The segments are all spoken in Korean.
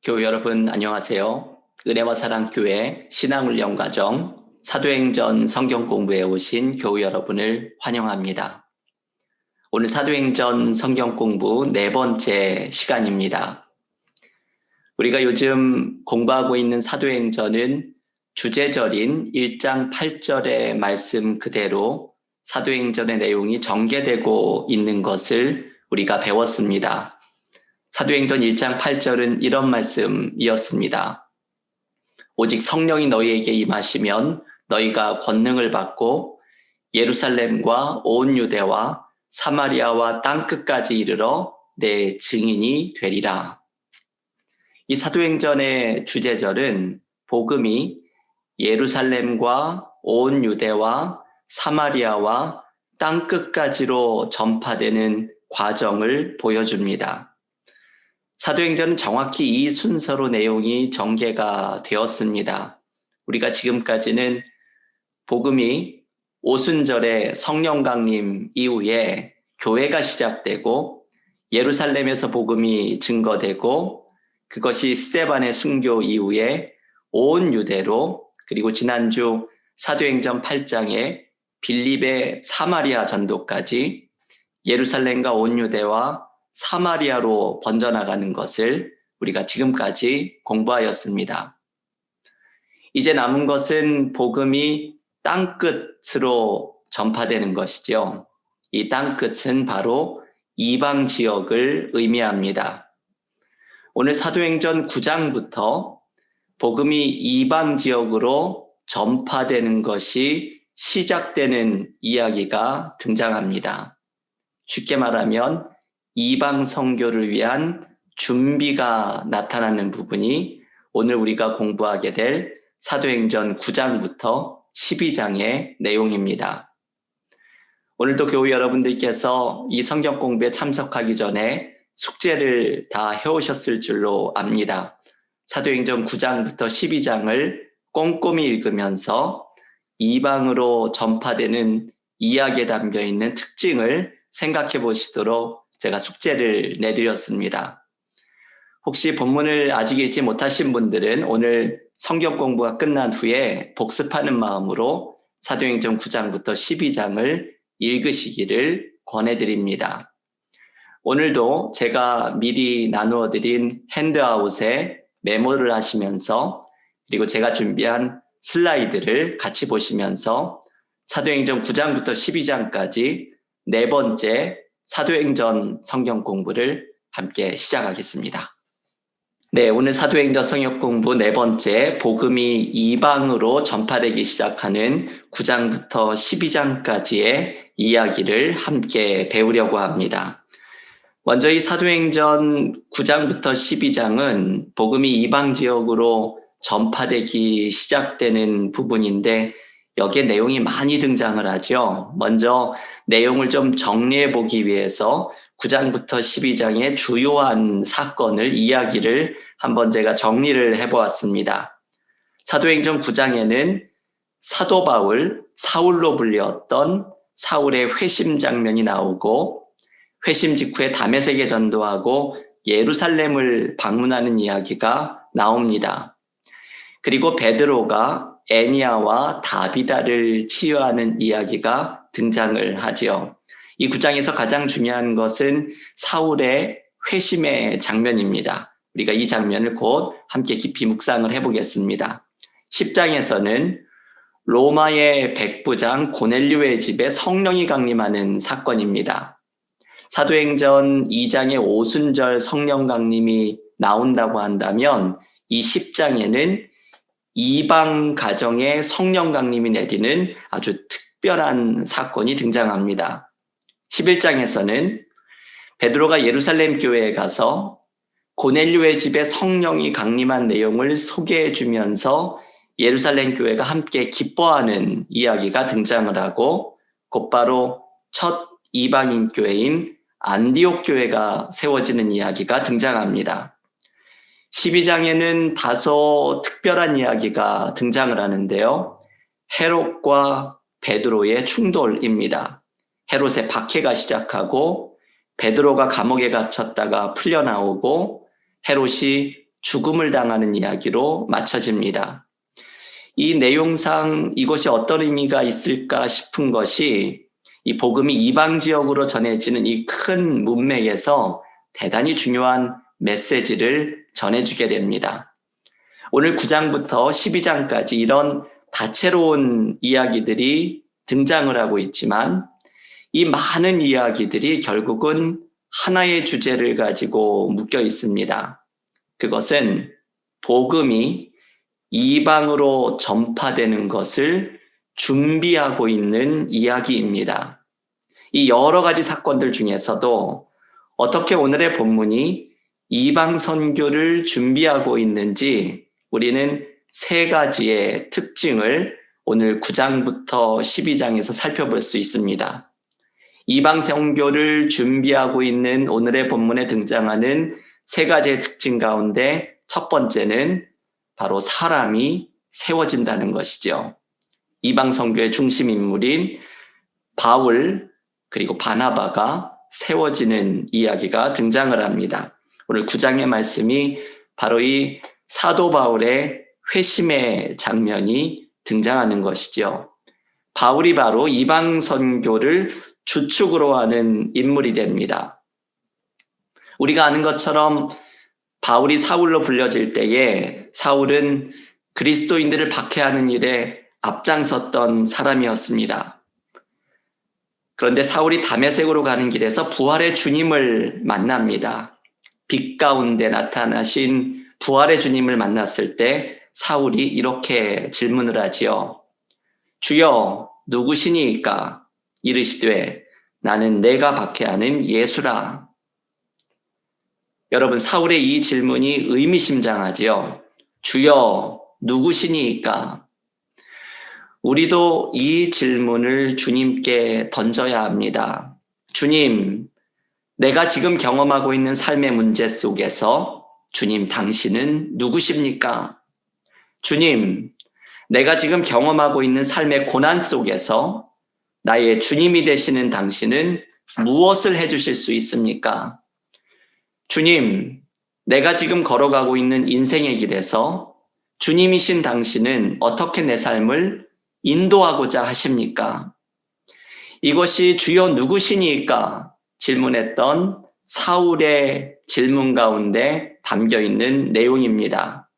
교회 여러분 안녕하세요. 은혜와 사랑교회 신앙훈련과정 사도행전 성경 공부에 오신 교회 여러분을 환영합니다. 오늘 사도행전 성경 공부 4번째 시간입니다. 우리가 요즘 공부하고 있는 사도행전은 주제절인 1장 8절의 말씀 그대로 사도행전의 내용이 전개되고 있는 것을 우리가 배웠습니다. 사도행전 1장 8절은 이런 말씀이었습니다. 오직 성령이 너희에게 임하시면 너희가 권능을 받고 예루살렘과 온 유대와 사마리아와 땅끝까지 이르러 내 증인이 되리라. 이 사도행전의 주제절은 복음이 예루살렘과 온 유대와 사마리아와 땅끝까지로 전파되는 과정을 보여줍니다. 사도행전은 정확히 이 순서로 내용이 전개가 되었습니다. 우리가 지금까지는 복음이 오순절의 성령 강림 이후에 교회가 시작되고 예루살렘에서 복음이 증거되고 그것이 스데반의 순교 이후에 온 유대로 그리고 지난주 사도행전 8장에 빌립의 사마리아 전도까지 예루살렘과 온 유대와 사마리아로 번져나가는 것을 우리가 지금까지 공부하였습니다. 이제 남은 것은 복음이 땅끝으로 전파되는 것이죠. 이 땅끝은 바로 이방 지역을 의미합니다. 오늘 사도행전 9장부터 복음이 이방 지역으로 전파되는 것이 시작되는 이야기가 등장합니다. 쉽게 말하면 이방 선교를 위한 준비가 나타나는 부분이 오늘 우리가 공부하게 될 사도행전 9장부터 12장의 내용입니다. 오늘도 교회 여러분들께서 이 성경 공부에 참석하기 전에 숙제를 다 해오셨을 줄로 압니다. 사도행전 9장부터 12장을 꼼꼼히 읽으면서 이방으로 전파되는 이야기에 담겨 있는 특징을 생각해 보시도록 제가 숙제를 내드렸습니다. 혹시 본문을 아직 읽지 못하신 분들은 오늘 성경 공부가 끝난 후에 복습하는 마음으로 사도행전 9장부터 12장을 읽으시기를 권해드립니다. 오늘도 제가 미리 나누어 드린 핸드아웃에 메모를 하시면서 그리고 제가 준비한 슬라이드를 같이 보시면서 사도행전 9장부터 12장까지 4번째 사도행전 성경 공부를 함께 시작하겠습니다. 네, 오늘 사도행전 성경 공부 4번째 복음이 이방으로 전파되기 시작하는 9장부터 12장까지의 이야기를 함께 배우려고 합니다. 먼저 이 사도행전 9장부터 12장은 복음이 이방 지역으로 전파되기 시작되는 부분인데 여기에 내용이 많이 등장을 하죠. 먼저 내용을 좀 정리해 보기 위해서 9장부터 12장의 주요한 사건을 이야기를 한번 제가 정리를 해보았습니다. 사도행전 9장에는 사도 바울, 사울로 불렸던 사울의 회심 장면이 나오고 회심 직후에 다메섹에 전도하고 예루살렘을 방문하는 이야기가 나옵니다. 그리고 베드로가 애니아와 다비다를 치유하는 이야기가 등장을 하지요. 이 9장에서 가장 중요한 것은 사울의 회심의 장면입니다. 우리가 이 장면을 곧 함께 깊이 묵상을 해보겠습니다. 10장에서는 로마의 백부장 고넬료의 집에 성령이 강림하는 사건입니다. 사도행전 2장의 오순절 성령 강림이 나온다고 한다면 이 10장에는 이방 가정에 성령 강림이 내리는 아주 특별한 사건이 등장합니다. 11장에서는 베드로가 예루살렘 교회에 가서 고넬료의 집에 성령이 강림한 내용을 소개해 주면서 예루살렘 교회가 함께 기뻐하는 이야기가 등장을 하고 곧바로 첫 이방인 교회인 안디옥 교회가 세워지는 이야기가 등장합니다. 12장에는 다소 특별한 이야기가 등장을 하는데요. 헤롯과 베드로의 충돌입니다. 헤롯의 박해가 시작하고 베드로가 감옥에 갇혔다가 풀려나오고 헤롯이 죽음을 당하는 이야기로 마쳐집니다. 이 내용상 이것이 어떤 의미가 있을까 싶은 것이 이 복음이 이방 지역으로 전해지는 이 큰 문맥에서 대단히 중요한 메시지를 전해주게 됩니다. 오늘 9장부터 12장까지 이런 다채로운 이야기들이 등장을 하고 있지만 이 많은 이야기들이 결국은 하나의 주제를 가지고 묶여 있습니다. 그것은 복음이 이방으로 전파되는 것을 준비하고 있는 이야기입니다. 이 여러 가지 사건들 중에서도 어떻게 오늘의 본문이 이방 선교를 준비하고 있는지 우리는 세 가지의 특징을 오늘 9장부터 12장에서 살펴볼 수 있습니다. 이방 선교를 준비하고 있는 오늘의 본문에 등장하는 세 가지의 특징 가운데 첫 번째는 바로 사람이 세워진다는 것이죠. 이방 선교의 중심 인물인 바울 그리고 바나바가 세워지는 이야기가 등장을 합니다. 오늘 9장의 말씀이 바로 이 사도 바울의 회심의 장면이 등장하는 것이죠. 바울이 바로 이방 선교를 주축으로 하는 인물이 됩니다. 우리가 아는 것처럼 바울이 사울로 불려질 때에 사울은 그리스도인들을 박해하는 일에 앞장섰던 사람이었습니다. 그런데 사울이 다메섹으로 가는 길에서 부활의 주님을 만납니다. 빛 가운데 나타나신 부활의 주님을 만났을 때 사울이 이렇게 질문을 하지요. 주여 누구시니까? 이르시되 나는 내가 박해하는 예수라. 여러분, 사울의 이 질문이 의미심장하지요. 주여 누구시니까? 우리도 이 질문을 주님께 던져야 합니다. 주님, 내가 지금 경험하고 있는 삶의 문제 속에서 주님, 당신은 누구십니까? 주님, 내가 지금 경험하고 있는 삶의 고난 속에서 나의 주님이 되시는 당신은 무엇을 해주실 수 있습니까? 주님, 내가 지금 걸어가고 있는 인생의 길에서 주님이신 당신은 어떻게 내 삶을 인도하고자 하십니까? 이것이 주여 누구시니까 질문했던 사울의 질문 가운데 담겨 있는 내용입니다.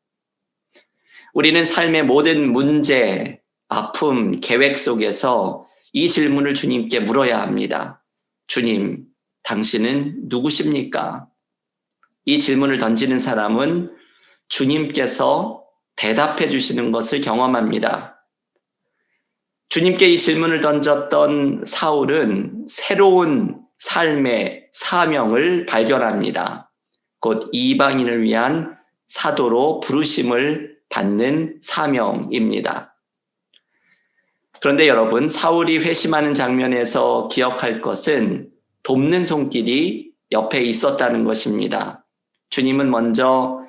우리는 삶의 모든 문제, 아픔, 계획 속에서 이 질문을 주님께 물어야 합니다. 주님, 당신은 누구십니까? 이 질문을 던지는 사람은 주님께서 대답해 주시는 것을 경험합니다. 주님께 이 질문을 던졌던 사울은 새로운 삶의 사명을 발견합니다. 곧 이방인을 위한 사도로 부르심을 받는 사명입니다. 그런데 여러분, 사울이 회심하는 장면에서 기억할 것은 돕는 손길이 옆에 있었다는 것입니다. 주님은 먼저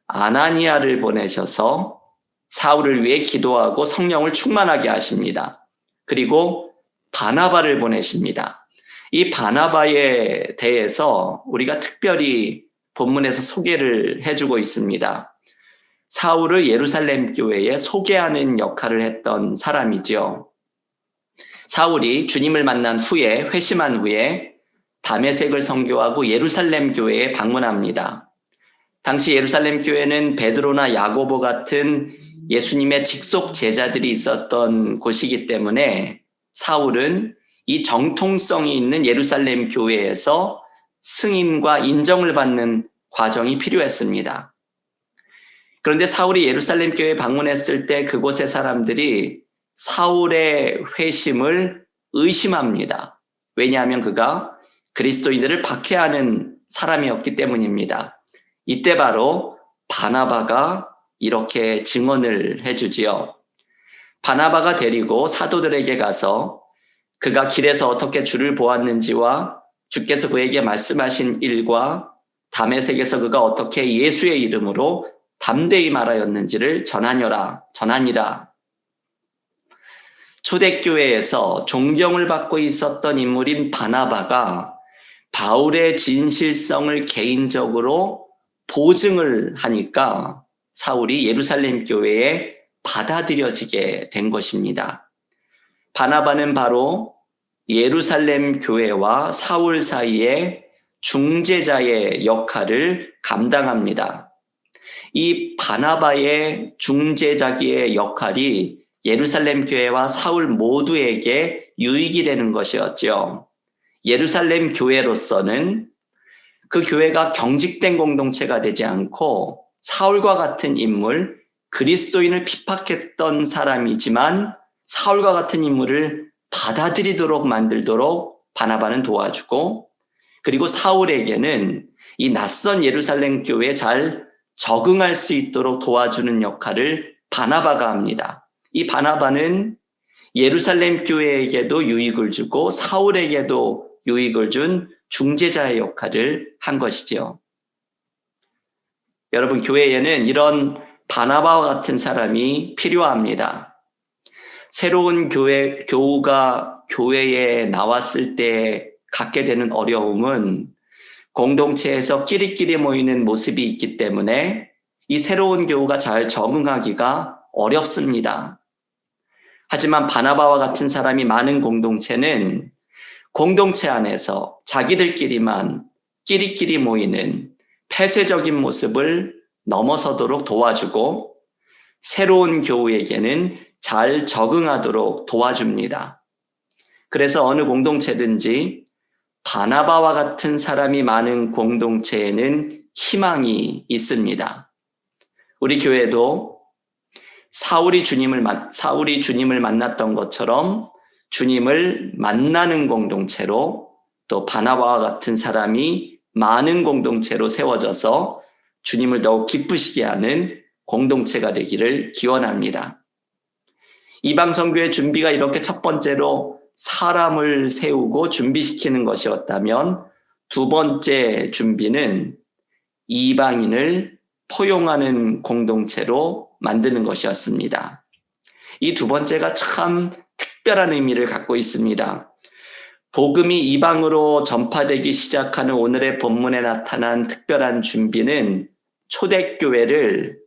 아나니아를 보내셔서 사울을 위해 기도하고 성령을 충만하게 하십니다. 그리고 바나바를 보내십니다. 이 바나바에 대해서 우리가 특별히 본문에서 소개를 해주고 있습니다. 사울을 예루살렘 교회에 소개하는 역할을 했던 사람이죠. 사울이 주님을 만난 후에 회심한 후에 다메섹을 선교하고 예루살렘 교회에 방문합니다. 당시 예루살렘 교회는 베드로나 야고보 같은 예수님의 직속 제자들이 있었던 곳이기 때문에 사울은 이 정통성이 있는 예루살렘 교회에서 승인과 인정을 받는 과정이 필요했습니다. 그런데 사울이 예루살렘 교회에 방문했을 때 그곳의 사람들이 사울의 회심을 의심합니다. 왜냐하면 그가 그리스도인들을 박해하는 사람이었기 때문입니다. 이때 바로 바나바가 이렇게 증언을 해주지요. 바나바가 데리고 사도들에게 가서 그가 길에서 어떻게 주를 보았는지와 주께서 그에게 말씀하신 일과 다메섹에서 그가 어떻게 예수의 이름으로 담대히 말하였는지를 전하니라. 초대교회에서 존경을 받고 있었던 인물인 바나바가 바울의 진실성을 개인적으로 보증을 하니까 사울이 예루살렘 교회에 받아들여지게 된 것입니다. 바나바는 바로 예루살렘 교회와 사울 사이에 중재자의 역할을 감당합니다. 이 바나바의 중재자기의 역할이 예루살렘 교회와 사울 모두에게 유익이 되는 것이었죠. 예루살렘 교회로서는 그 교회가 경직된 공동체가 되지 않고 사울과 같은 인물, 그리스도인을 핍박했던 사람이지만 사울과 같은 인물을 받아들이도록 만들도록 바나바는 도와주고, 그리고 사울에게는 이 낯선 예루살렘 교회에 잘 적응할 수 있도록 도와주는 역할을 바나바가 합니다. 이 바나바는 예루살렘 교회에게도 유익을 주고 사울에게도 유익을 준 중재자의 역할을 한 것이지요. 여러분, 교회에는 이런 바나바와 같은 사람이 필요합니다. 새로운 교우가 교회에 나왔을 때 갖게 되는 어려움은 공동체에서 끼리끼리 모이는 모습이 있기 때문에 이 새로운 교우가 잘 적응하기가 어렵습니다. 하지만 바나바와 같은 사람이 많은 공동체는 공동체 안에서 자기들끼리만 끼리끼리 모이는 폐쇄적인 모습을 넘어서도록 도와주고 새로운 교우에게는 잘 적응하도록 도와줍니다. 그래서 어느 공동체든지 바나바와 같은 사람이 많은 공동체에는 희망이 있습니다. 우리 교회도 사울이 주님을 만났던 것처럼 주님을 만나는 공동체로, 또 바나바와 같은 사람이 많은 공동체로 세워져서 주님을 더욱 기쁘시게 하는 공동체가 되기를 기원합니다. 이방선교의 준비가 이렇게 첫 번째로 사람을 세우고 준비시키는 것이었다면, 두 번째 준비는 이방인을 포용하는 공동체로 만드는 것이었습니다. 이 두 번째가 참 특별한 의미를 갖고 있습니다. 복음이 이방으로 전파되기 시작하는 오늘의 본문에 나타난 특별한 준비는 초대교회를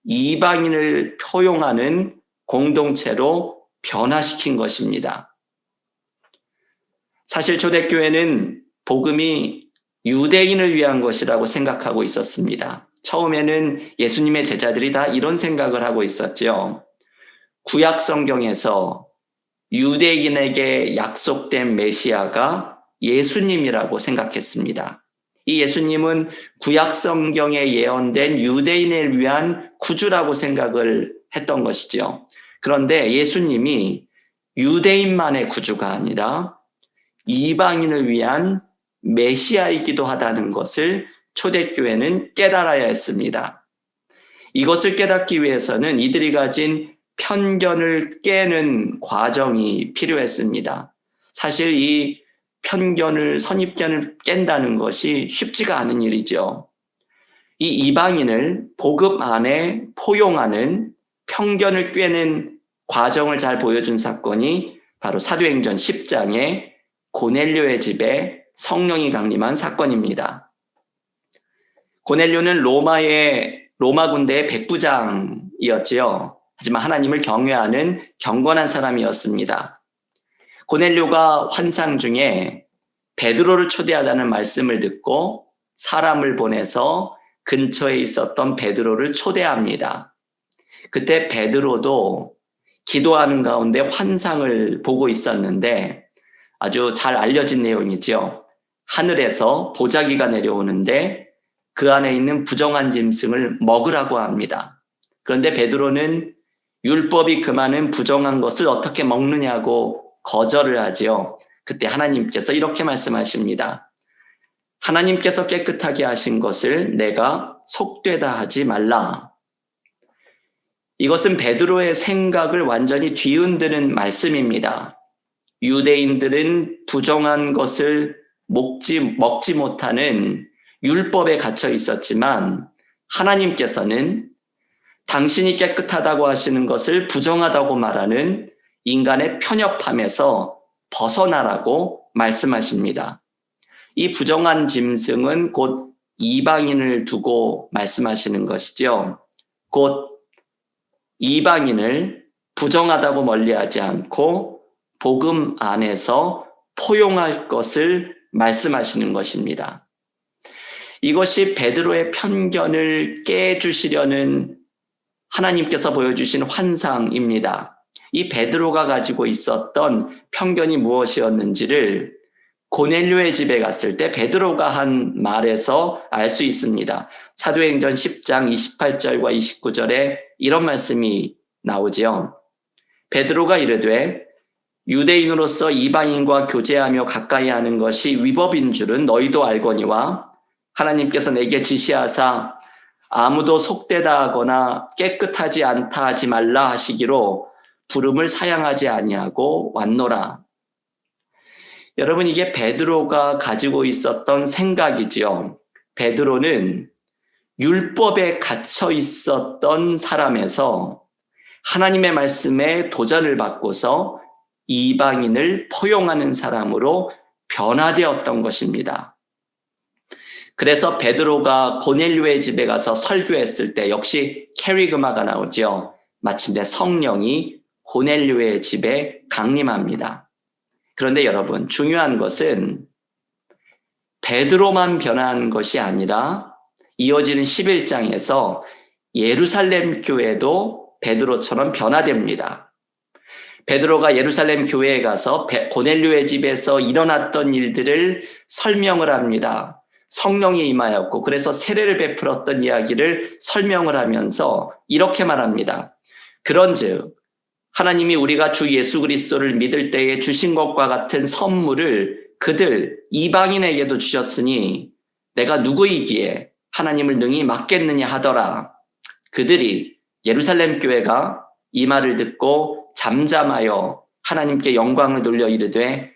이방인을 포용하는 공동체로 변화시킨 것입니다. 사실 초대교회는 복음이 유대인을 위한 것이라고 생각하고 있었습니다. 처음에는 예수님의 제자들이 다 이런 생각을 하고 있었죠. 구약 성경에서 유대인에게 약속된 메시아가 예수님이라고 생각했습니다. 이 예수님은 구약 성경에 예언된 유대인을 위한 구주라고 생각을 했던 것이죠. 그런데 예수님이 유대인만의 구주가 아니라 이방인을 위한 메시아이기도 하다는 것을 초대교회는 깨달아야 했습니다. 이것을 깨닫기 위해서는 이들이 가진 편견을 깨는 과정이 필요했습니다. 사실 이 선입견을 깬다는 것이 쉽지가 않은 일이죠. 이 이방인을 복음 안에 포용하는 편견을 꿰는 과정을 잘 보여준 사건이 바로 사도행전 10장의 고넬료의 집에 성령이 강림한 사건입니다. 고넬료는 로마 군대의 백부장이었지요. 하지만 하나님을 경외하는 경건한 사람이었습니다. 고넬료가 환상 중에 베드로를 초대하자는 말씀을 듣고 사람을 보내서 근처에 있었던 베드로를 초대합니다. 그때 베드로도 기도하는 가운데 환상을 보고 있었는데, 아주 잘 알려진 내용이죠. 하늘에서 보자기가 내려오는데 그 안에 있는 부정한 짐승을 먹으라고 합니다. 그런데 베드로는 율법이 금하는 부정한 것을 어떻게 먹느냐고 거절을 하지요. 그때 하나님께서 이렇게 말씀하십니다. 하나님께서 깨끗하게 하신 것을 내가 속되다 하지 말라. 이것은 베드로의 생각을 완전히 뒤흔드는 말씀입니다. 유대인들은 부정한 것을 먹지 못하는 율법에 갇혀 있었지만 하나님께서는 당신이 깨끗하다고 하시는 것을 부정하다고 말하는 인간의 편협함에서 벗어나라고 말씀하십니다. 이 부정한 짐승은 곧 이방인을 두고 말씀하시는 것이죠. 곧 이방인을 부정하다고 멀리하지 않고 복음 안에서 포용할 것을 말씀하시는 것입니다. 이것이 베드로의 편견을 깨주시려는 하나님께서 보여주신 환상입니다. 이 베드로가 가지고 있었던 편견이 무엇이었는지를 고넬료의 집에 갔을 때 베드로가 한 말에서 알 수 있습니다. 사도행전 10장 28절과 29절에 이런 말씀이 나오지요. 베드로가 이르되 유대인으로서 이방인과 교제하며 가까이 하는 것이 위법인 줄은 너희도 알거니와 하나님께서 내게 지시하사 아무도 속되다 하거나 깨끗하지 않다 하지 말라 하시기로 부름을 사양하지 아니하고 왔노라. 여러분, 이게 베드로가 가지고 있었던 생각이지요. 베드로는 율법에 갇혀 있었던 사람에서 하나님의 말씀에 도전을 받고서 이방인을 포용하는 사람으로 변화되었던 것입니다. 그래서 베드로가 고넬료의 집에 가서 설교했을 때 역시 캐리그마가 나오죠. 마침내 성령이 고넬료의 집에 강림합니다. 그런데 여러분, 중요한 것은 베드로만 변한 것이 아니라 이어지는 11장에서 예루살렘 교회도 베드로처럼 변화됩니다. 베드로가 예루살렘 교회에 가서 고넬료의 집에서 일어났던 일들을 설명을 합니다. 성령이 임하였고 그래서 세례를 베풀었던 이야기를 설명을 하면서 이렇게 말합니다. 그런즉 하나님이 우리가 주 예수 그리스도를 믿을 때에 주신 것과 같은 선물을 그들 이방인에게도 주셨으니 내가 누구이기에 하나님을 능히 막겠느냐 하더라. 그들이 예루살렘 교회가 이 말을 듣고 잠잠하여 하나님께 영광을 돌려 이르되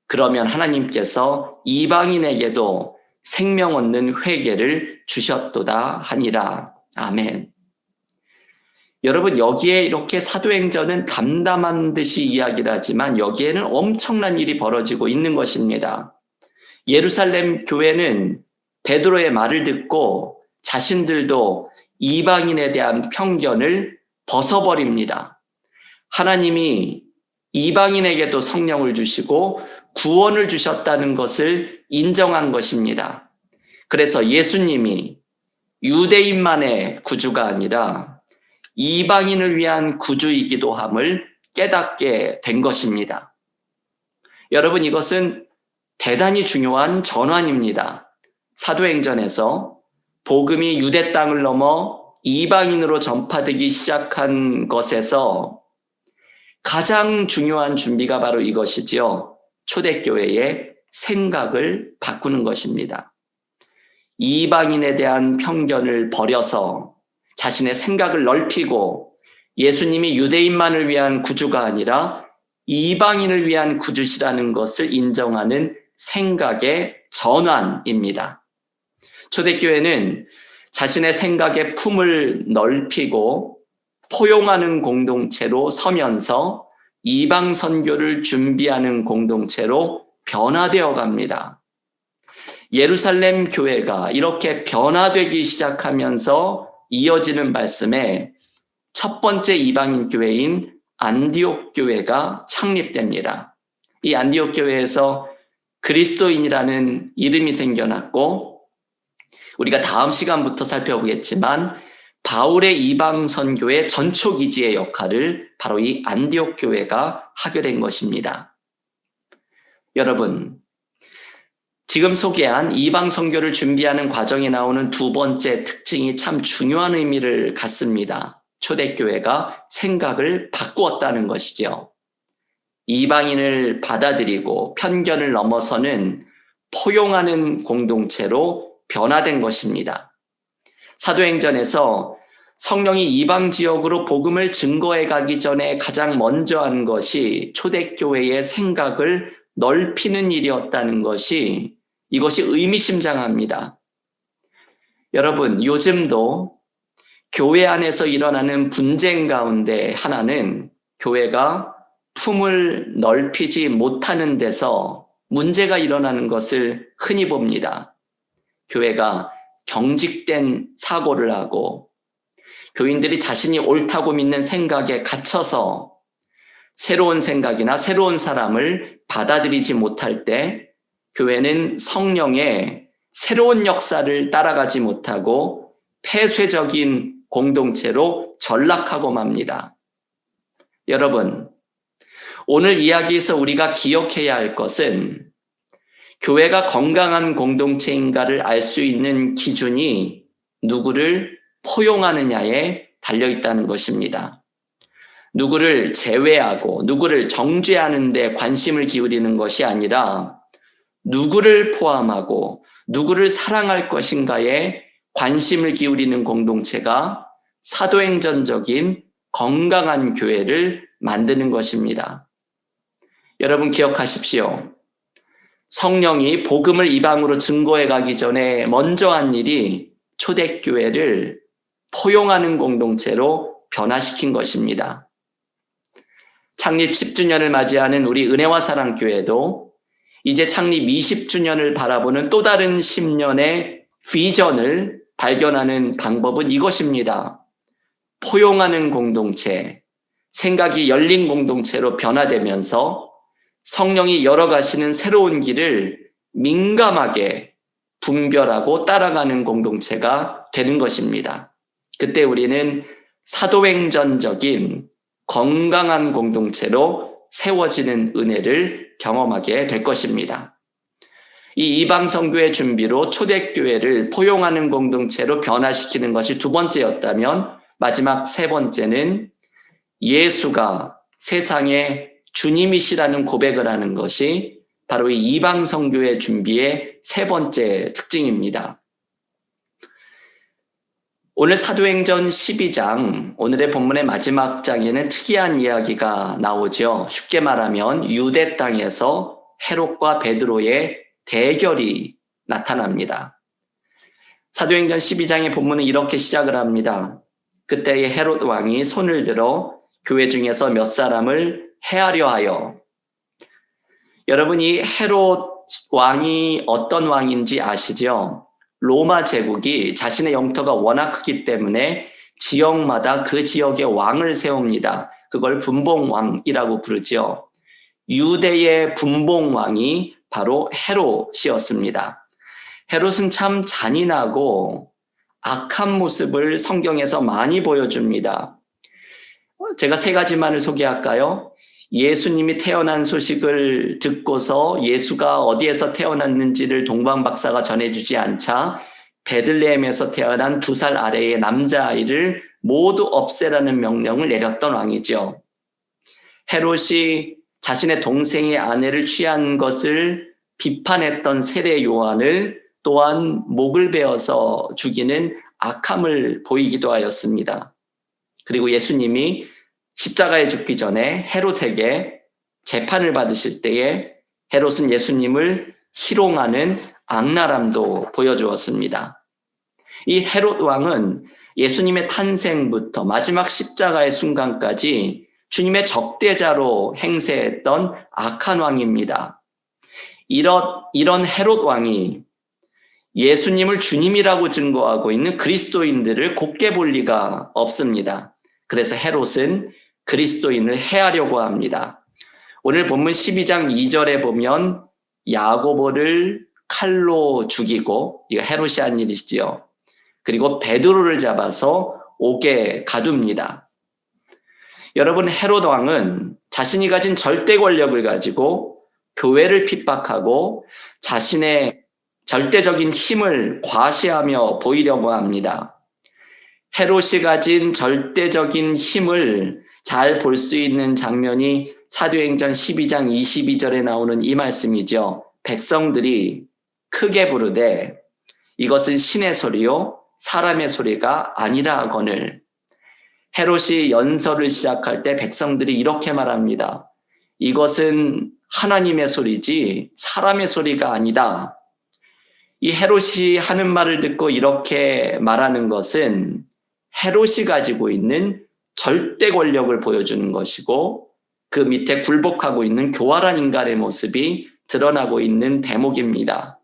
그러면 하나님께서 이방인에게도 생명 얻는 회개를 주셨도다 하니라. 아멘. 여러분, 여기에 이렇게 사도행전은 담담한 듯이 이야기를 하지만 여기에는 엄청난 일이 벌어지고 있는 것입니다. 예루살렘 교회는 베드로의 말을 듣고 자신들도 이방인에 대한 편견을 벗어버립니다. 하나님이 이방인에게도 성령을 주시고 구원을 주셨다는 것을 인정한 것입니다. 그래서 예수님이 유대인만의 구주가 아니라 이방인을 위한 구주이기도 함을 깨닫게 된 것입니다. 여러분, 이것은 대단히 중요한 전환입니다. 사도행전에서 복음이 유대 땅을 넘어 이방인으로 전파되기 시작한 것에서 가장 중요한 준비가 바로 이것이지요. 초대교회의 생각을 바꾸는 것입니다. 이방인에 대한 편견을 버려서 자신의 생각을 넓히고 예수님이 유대인만을 위한 구주가 아니라 이방인을 위한 구주시라는 것을 인정하는 생각의 전환입니다. 초대교회는 자신의 생각의 품을 넓히고 포용하는 공동체로 서면서 이방 선교를 준비하는 공동체로 변화되어 갑니다. 예루살렘 교회가 이렇게 변화되기 시작하면서 이어지는 말씀에 첫 번째 이방인 교회인 안디옥 교회가 창립됩니다. 이 안디옥 교회에서 그리스도인이라는 이름이 생겨났고 우리가 다음 시간부터 살펴보겠지만 바울의 이방 선교의 전초 기지의 역할을 바로 이 안디옥 교회가 하게 된 것입니다. 여러분, 지금 소개한 이방 선교를 준비하는 과정에 나오는 두 번째 특징이 참 중요한 의미를 갖습니다. 초대교회가 생각을 바꾸었다는 것이죠. 이방인을 받아들이고 편견을 넘어서는 포용하는 공동체로 변화된 것입니다. 사도행전에서 성령이 이방 지역으로 복음을 증거해 가기 전에 가장 먼저 한 것이 초대교회의 생각을 넓히는 일이었다는 것이 이것이 의미심장합니다. 여러분, 요즘도 교회 안에서 일어나는 분쟁 가운데 하나는 교회가 품을 넓히지 못하는 데서 문제가 일어나는 것을 흔히 봅니다. 교회가 경직된 사고를 하고 교인들이 자신이 옳다고 믿는 생각에 갇혀서 새로운 생각이나 새로운 사람을 받아들이지 못할 때 교회는 성령의 새로운 역사를 따라가지 못하고 폐쇄적인 공동체로 전락하고 맙니다. 여러분, 오늘 이야기에서 우리가 기억해야 할 것은 교회가 건강한 공동체인가를 알 수 있는 기준이 누구를 포용하느냐에 달려있다는 것입니다. 누구를 제외하고 누구를 정죄하는 데 관심을 기울이는 것이 아니라 누구를 포함하고 누구를 사랑할 것인가에 관심을 기울이는 공동체가 사도행전적인 건강한 교회를 만드는 것입니다. 여러분 기억하십시오. 성령이 복음을 이방으로 증거해 가기 전에 먼저 한 일이 초대교회를 포용하는 공동체로 변화시킨 것입니다. 창립 10주년을 맞이하는 우리 은혜와 사랑교회도 이제 창립 20주년을 바라보는 또 다른 10년의 비전을 발견하는 방법은 이것입니다. 포용하는 공동체, 생각이 열린 공동체로 변화되면서 성령이 열어가시는 새로운 길을 민감하게 분별하고 따라가는 공동체가 되는 것입니다. 그때 우리는 사도행전적인 건강한 공동체로 세워지는 은혜를 경험하게 될 것입니다. 이 이방선교의 준비로 초대교회를 포용하는 공동체로 변화시키는 것이 두 번째였다면 마지막 세 번째는 예수가 세상의 주님이시라는 고백을 하는 것이 바로 이 이방선교의 준비의 세 번째 특징입니다. 오늘 사도행전 12장, 오늘의 본문의 마지막 장에는 특이한 이야기가 나오죠. 쉽게 말하면 유대 땅에서 헤롯과 베드로의 대결이 나타납니다. 사도행전 12장의 본문은 이렇게 시작을 합니다. 그때의 헤롯 왕이 손을 들어 교회 중에서 몇 사람을 해하려 하여. 여러분, 이 헤롯 왕이 어떤 왕인지 아시죠? 로마 제국이 자신의 영토가 워낙 크기 때문에 지역마다 그 지역의 왕을 세웁니다. 그걸 분봉왕이라고 부르죠. 유대의 분봉왕이 바로 헤롯이었습니다. 헤롯은 참 잔인하고 악한 모습을 성경에서 많이 보여줍니다. 제가 세 가지만을 소개할까요? 예수님이 태어난 소식을 듣고서 예수가 어디에서 태어났는지를 동방박사가 전해주지 않자 베들레헴에서 태어난 2살 아래의 남자아이를 모두 없애라는 명령을 내렸던 왕이죠. 헤롯이 자신의 동생의 아내를 취한 것을 비판했던 세례 요한을 또한 목을 베어서 죽이는 악함을 보이기도 하였습니다. 그리고 예수님이 십자가에 죽기 전에 헤롯에게 재판을 받으실 때에 헤롯은 예수님을 희롱하는 악랄함도 보여주었습니다. 이 헤롯 왕은 예수님의 탄생부터 마지막 십자가의 순간까지 주님의 적대자로 행세했던 악한 왕입니다. 이런 헤롯 왕이 예수님을 주님이라고 증거하고 있는 그리스도인들을 곱게 볼 리가 없습니다. 그래서 헤롯은 그리스도인을 해하려고 합니다. 오늘 본문 12장 2절에 보면 야고보를 칼로 죽이고, 이거 헤롯이 한 일이시죠. 그리고 베드로를 잡아서 옥에 가둡니다. 여러분, 헤롯 왕은 자신이 가진 절대 권력을 가지고 교회를 핍박하고 자신의 절대적인 힘을 과시하며 보이려고 합니다. 헤롯이 가진 절대적인 힘을 잘 볼 수 있는 장면이 사도행전 12장 22절에 나오는 이 말씀이죠. 백성들이 크게 부르되 이것은 신의 소리요 사람의 소리가 아니라 하거늘. 헤롯이 연설을 시작할 때 백성들이 이렇게 말합니다. 이것은 하나님의 소리지 사람의 소리가 아니다. 이 헤롯이 하는 말을 듣고 이렇게 말하는 것은 헤롯이 가지고 있는 절대 권력을 보여주는 것이고 그 밑에 굴복하고 있는 교활한 인간의 모습이 드러나고 있는 대목입니다.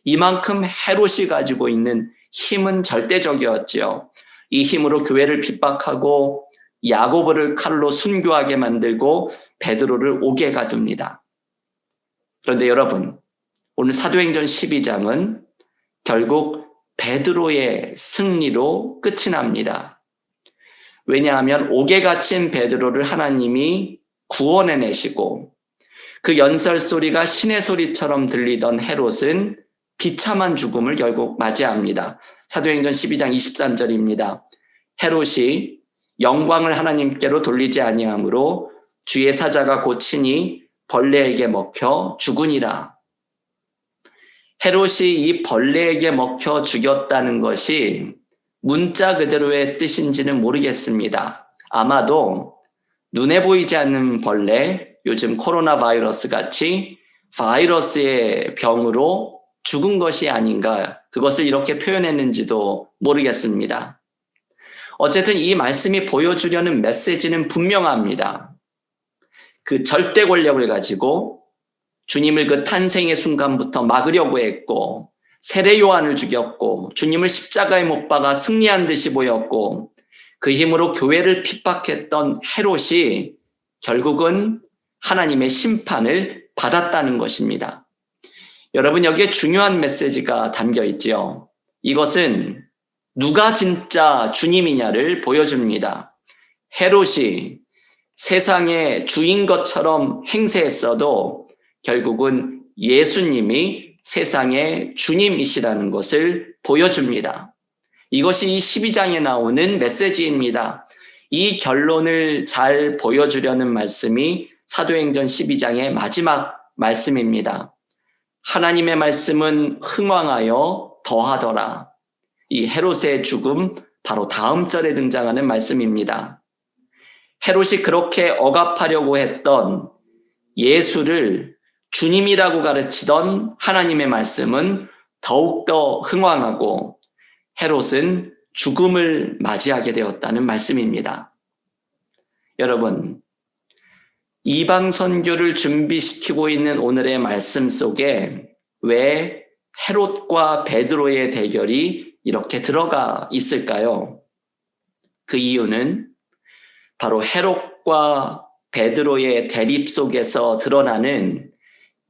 이만큼 헤롯이 가지고 있는 힘은 절대적이었지요. 이 힘으로 교회를 핍박하고 야고보를 칼로 순교하게 만들고 베드로를 옥에 가둡니다. 그런데 여러분, 오늘 사도행전 12장은 결국 베드로의 승리로 끝이 납니다. 왜냐하면 옥에 갇힌 베드로를 하나님이 구원해내시고 그 연설 소리가 신의 소리처럼 들리던 헤롯은 비참한 죽음을 결국 맞이합니다. 사도행전 12장 23절입니다. 헤롯이 영광을 하나님께로 돌리지 아니하므로 주의 사자가 곧 친히 벌레에게 먹혀 죽으니라. 헤롯이 이 벌레에게 먹혀 죽였다는 것이 문자 그대로의 뜻인지는 모르겠습니다. 아마도 눈에 보이지 않는 벌레, 요즘 코로나 바이러스 같이 바이러스의 병으로 죽은 것이 아닌가, 그것을 이렇게 표현했는지도 모르겠습니다. 어쨌든 이 말씀이 보여주려는 메시지는 분명합니다. 그 절대 권력을 가지고 주님을 그 탄생의 순간부터 막으려고 했고, 세례 요한을 죽였고, 주님을 십자가에 못 박아 승리한 듯이 보였고, 그 힘으로 교회를 핍박했던 헤롯이 결국은 하나님의 심판을 받았다는 것입니다. 여러분, 여기에 중요한 메시지가 담겨 있지요. 이것은 누가 진짜 주님이냐를 보여줍니다. 헤롯이 세상의 주인 것처럼 행세했어도 결국은 예수님이 세상의 주님이시라는 것을 보여줍니다. 이것이 이 12장에 나오는 메시지입니다. 이 결론을 잘 보여주려는 말씀이 사도행전 12장의 마지막 말씀입니다. 하나님의 말씀은 흥왕하여 더하더라. 이 헤롯의 죽음, 바로 다음 절에 등장하는 말씀입니다. 헤롯이 그렇게 억압하려고 했던 예수를 주님이라고 가르치던 하나님의 말씀은 더욱더 흥왕하고 헤롯은 죽음을 맞이하게 되었다는 말씀입니다. 여러분, 이방 선교를 준비시키고 있는 오늘의 말씀 속에 왜 헤롯과 베드로의 대결이 이렇게 들어가 있을까요? 그 이유는 바로 헤롯과 베드로의 대립 속에서 드러나는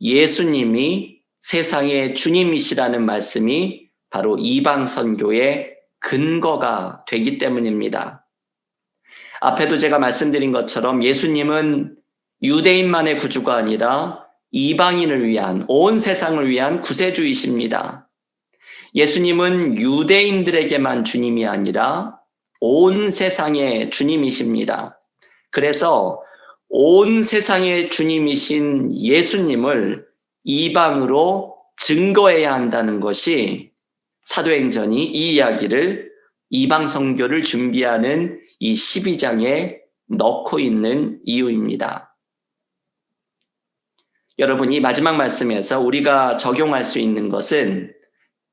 예수님이 세상의 주님이시라는 말씀이 바로 이방 선교의 근거가 되기 때문입니다. 앞에도 제가 말씀드린 것처럼 예수님은 유대인만의 구주가 아니라 이방인을 위한, 온 세상을 위한 구세주이십니다. 예수님은 유대인들에게만 주님이 아니라 온 세상의 주님이십니다. 그래서 온 세상의 주님이신 예수님을 이방으로 증거해야 한다는 것이 사도행전이 이 이야기를 이방 선교를 준비하는 이 12장에 넣고 있는 이유입니다. 여러분, 이 마지막 말씀에서 우리가 적용할 수 있는 것은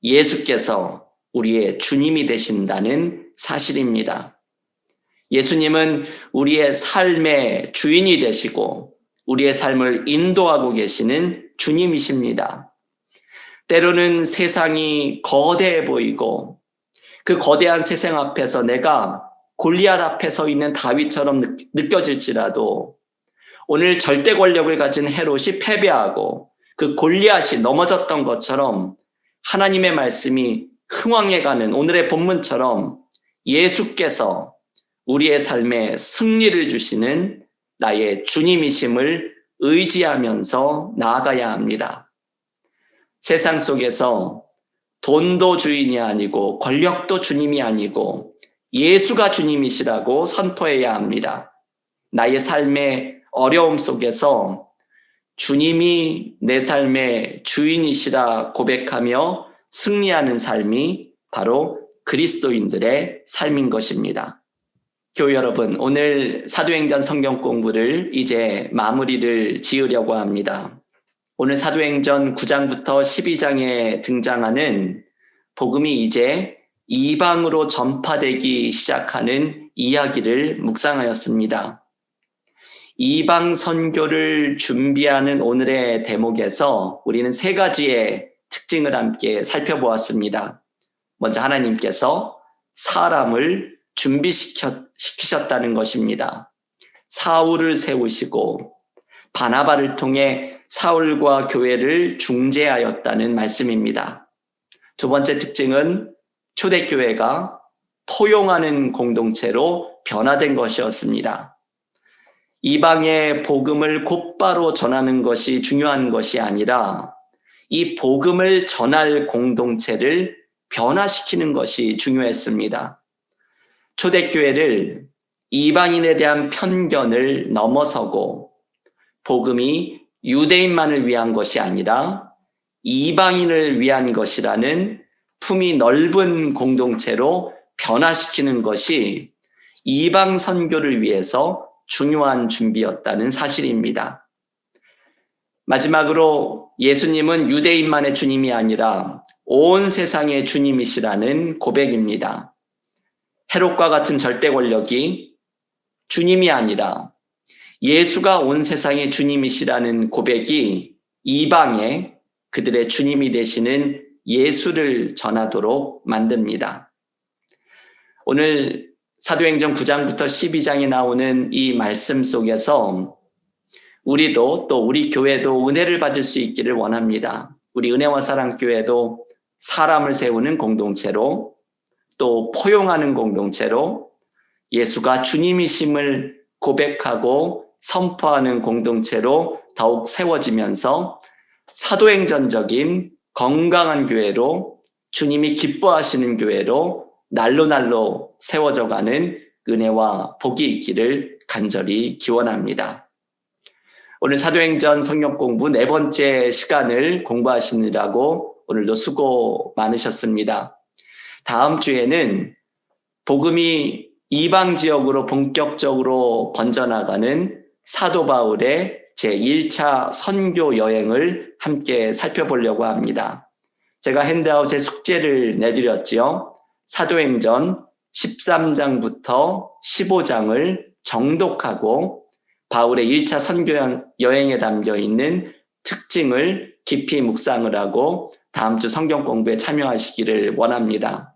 예수께서 우리의 주님이 되신다는 사실입니다. 예수님은 우리의 삶의 주인이 되시고 우리의 삶을 인도하고 계시는 주님이십니다. 때로는 세상이 거대해 보이고 그 거대한 세상 앞에서 내가 골리앗 앞에 서 있는 다윗처럼 느껴질지라도 오늘 절대 권력을 가진 헤롯이 패배하고 그 골리앗이 넘어졌던 것처럼 하나님의 말씀이 흥왕해가는 오늘의 본문처럼 예수께서 우리의 삶에 승리를 주시는 나의 주님이심을 의지하면서 나아가야 합니다. 세상 속에서 돈도 주인이 아니고 권력도 주님이 아니고 예수가 주님이시라고 선포해야 합니다. 나의 삶의 어려움 속에서 주님이 내 삶의 주인이시라 고백하며 승리하는 삶이 바로 그리스도인들의 삶인 것입니다. 교회 여러분, 오늘 사도행전 성경 공부를 이제 마무리를 지으려고 합니다. 오늘 사도행전 9장부터 12장에 등장하는 복음이 이제 이방으로 전파되기 시작하는 이야기를 묵상하였습니다. 이방 선교를 준비하는 오늘의 대목에서 우리는 세 가지의 특징을 함께 살펴보았습니다. 먼저 하나님께서 사람을 준비시키셨다는 것입니다. 사울을 세우시고 바나바를 통해 사울과 교회를 중재하였다는 말씀입니다. 두 번째 특징은 초대교회가 포용하는 공동체로 변화된 것이었습니다. 이방의 복음을 곧바로 전하는 것이 중요한 것이 아니라 이 복음을 전할 공동체를 변화시키는 것이 중요했습니다. 초대교회를 이방인에 대한 편견을 넘어서고 복음이 유대인만을 위한 것이 아니라 이방인을 위한 것이라는 품이 넓은 공동체로 변화시키는 것이 이방 선교를 위해서 중요한 준비였다는 사실입니다. 마지막으로 예수님은 유대인만의 주님이 아니라 온 세상의 주님이시라는 고백입니다. 헤롯과 같은 절대 권력이 주님이 아니라 예수가 온 세상의 주님이시라는 고백이 이방에 그들의 주님이 되시는 예수를 전하도록 만듭니다. 오늘 사도행전 9장부터 12장에 나오는 이 말씀 속에서 우리도 또 우리 교회도 은혜를 받을 수 있기를 원합니다. 우리 은혜와 사랑교회도 사람을 세우는 공동체로 또 포용하는 공동체로 예수가 주님이심을 고백하고 선포하는 공동체로 더욱 세워지면서 사도행전적인 건강한 교회로 주님이 기뻐하시는 교회로 날로 세워져가는 은혜와 복이 있기를 간절히 기원합니다. 오늘 사도행전 성경 공부 4번째 시간을 공부하시느라고 오늘도 수고 많으셨습니다. 다음 주에는 복음이 이방 지역으로 본격적으로 번져나가는 사도 바울의 제1차 선교 여행을 함께 살펴보려고 합니다. 제가 핸드아웃에 숙제를 내드렸지요. 사도행전 13장부터 15장을 정독하고 바울의 1차 선교 여행에 담겨 있는 특징을 깊이 묵상을 하고 다음 주 성경 공부에 참여하시기를 원합니다.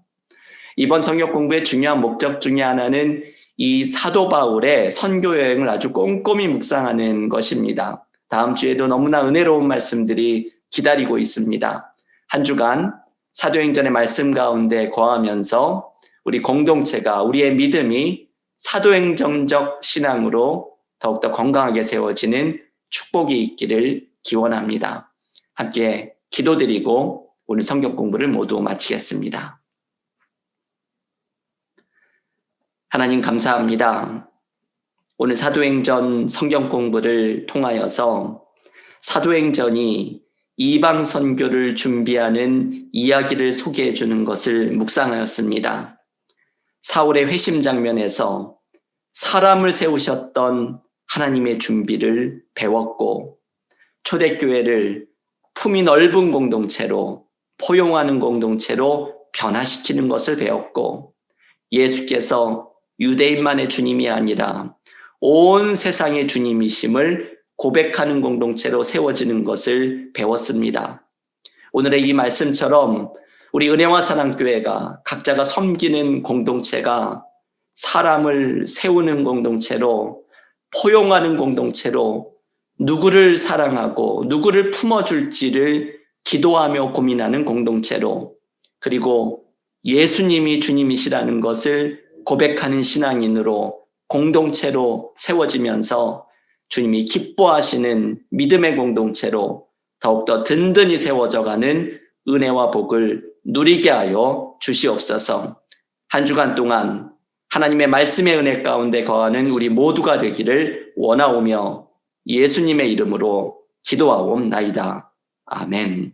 이번 성경 공부의 중요한 목적 중에 하나는 이 사도 바울의 선교 여행을 아주 꼼꼼히 묵상하는 것입니다. 다음 주에도 너무나 은혜로운 말씀들이 기다리고 있습니다. 한 주간 사도행전의 말씀 가운데 거하면서 우리 공동체가 우리의 믿음이 사도행전적 신앙으로 더욱더 건강하게 세워지는 축복이 있기를 기원합니다. 함께 기도드리고 오늘 성경 공부를 모두 마치겠습니다. 하나님 감사합니다. 오늘 사도행전 성경 공부를 통하여서 사도행전이 이방 선교를 준비하는 이야기를 소개해 주는 것을 묵상하였습니다. 사울의 회심 장면에서 사람을 세우셨던 하나님의 준비를 배웠고 초대교회를 품이 넓은 공동체로 포용하는 공동체로 변화시키는 것을 배웠고 예수께서 유대인만의 주님이 아니라 온 세상의 주님이심을 고백하는 공동체로 세워지는 것을 배웠습니다. 오늘의 이 말씀처럼 우리 은혜와 사랑교회가 각자가 섬기는 공동체가 사람을 세우는 공동체로 포용하는 공동체로 누구를 사랑하고 누구를 품어줄지를 기도하며 고민하는 공동체로 그리고 예수님이 주님이시라는 것을 고백하는 신앙인으로 공동체로 세워지면서 주님이 기뻐하시는 믿음의 공동체로 더욱더 든든히 세워져가는 은혜와 복을 누리게 하여 주시옵소서. 한 주간 동안 하나님의 말씀의 은혜 가운데 거하는 우리 모두가 되기를 원하오며 예수님의 이름으로 기도하옵나이다. 아멘.